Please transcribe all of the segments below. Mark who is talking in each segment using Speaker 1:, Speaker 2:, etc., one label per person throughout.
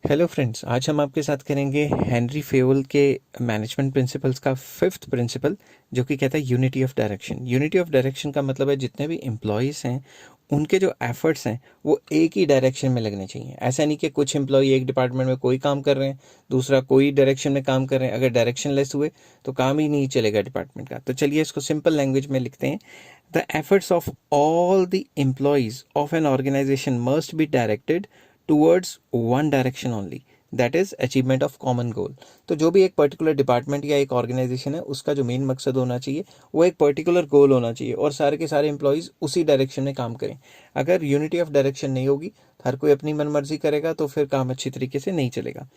Speaker 1: Hello friends, आज हम आपके साथ करेंगे हेनरी फेयोल के मैनेजमेंट प्रिंसिपल्स का फिफ्थ प्रिंसिपल, जो कि कहता है unity of direction. Unity of direction का मतलब है जितने भी एम्प्लॉयज़ हैं उनके जो एफर्ट्स हैं वो एक ही डायरेक्शन में लगने चाहिए। ऐसा नहीं कि कुछ एम्प्लॉय एक डिपार्टमेंट में कोई काम कर रहे हैं, दूसरा कोई डायरेक्शन में काम कर रहे हैं। अगर डायरेक्शन लेस हुए तो काम ही नहीं चलेगा डिपार्टमेंट का। तो चलिए इसको सिंपल लैंग्वेज में लिखते हैं। The efforts of all the employees of an organisation must be directed towards one direction only, that is achievement of common goal। तो जो भी एक पर्टिकुलर डिपार्टमेंट या एक ऑर्गेनाइजेशन है उसका जो मेन मकसद होना चाहिए वो एक पर्टिकुलर गोल होना चाहिए और सारे के सारे एम्प्लॉयज़ उसी डायरेक्शन में काम करें। अगर यूनिटी ऑफ डायरेक्शन नहीं होगी, हर कोई अपनी मनमर्जी करेगा, तो फिर काम अच्छी तरीके से नहीं चलेगा।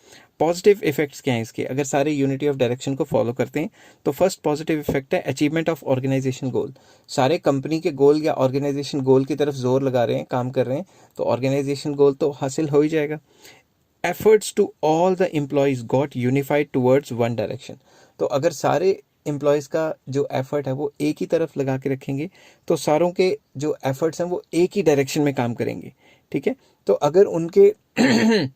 Speaker 1: पॉजिटिव इफेक्ट्स क्या हैं इसके? अगर सारे यूनिटी ऑफ डायरेक्शन को फॉलो करते हैं तो फर्स्ट पॉजिटिव इफेक्ट है अचीवमेंट ऑफ ऑर्गेनाइजेशन गोल। सारे कंपनी के गोल या ऑर्गेनाइजेशन गोल की तरफ जोर लगा रहे हैं, काम कर रहे हैं, तो ऑर्गेनाइजेशन गोल तो हासिल हो ही जाएगा। Efforts to all the employees got unified towards one direction. तो अगर सारे एम्प्लॉयज़ का जो एफर्ट है वो एक ही तरफ लगा के रखेंगे तो सारों के जो एफर्ट्स हैं वो एक ही डायरेक्शन में काम करेंगे। ठीक है, तो अगर उनके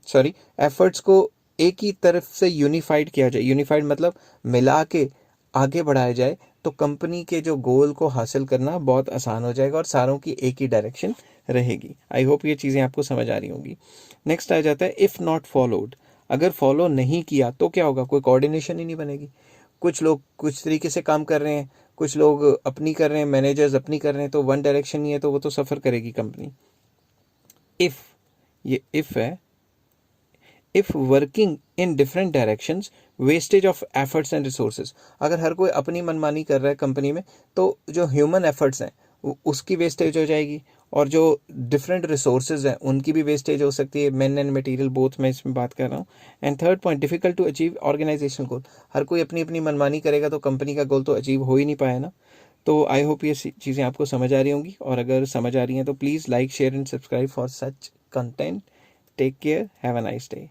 Speaker 1: सॉरी एफर्ट्स को एक ही तरफ से यूनिफाइड किया जाए, यूनिफाइड मतलब मिला के आगे बढ़ाया जाए, तो कंपनी के जो गोल को हासिल करना बहुत आसान हो जाएगा और सारों की एक ही डायरेक्शन रहेगी। आई होप ये चीज़ें आपको समझ आ रही होंगी। नेक्स्ट आ जाता है इफ़ नॉट फॉलोड। अगर फॉलो नहीं किया तो क्या होगा? कोई कोऑर्डिनेशन ही नहीं बनेगी। कुछ लोग कुछ तरीके से काम कर रहे हैं, कुछ लोग अपनी कर रहे हैं, मैनेजर्स अपनी कर रहे हैं, तो वन डायरेक्शन नहीं है तो वो तो सफ़र करेगी कंपनी। इफ़, ये इफ़ है, if working in different directions wastage of efforts and resources. अगर हर कोई अपनी मनमानी कर रहा है कंपनी में तो जो ह्यूमन एफर्ट्स हैं उसकी वेस्टेज हो जाएगी और जो डिफरेंट रिसोर्सेज हैं उनकी भी वेस्टेज हो सकती है। मैन एंड मटेरियल बोथ मैं इसमें बात कर रहा हूँ। And third point, difficult to achieve organisation goal. हर कोई अपनी अपनी मनमानी करेगा तो कंपनी का गोल तो अचीव हो ही नहीं पाया ना। तो आई होप ये चीज़ें आपको समझ आ रही होंगी, और अगर समझ आ रही हैं तो please like, share and subscribe for such content. Take care, have a nice day.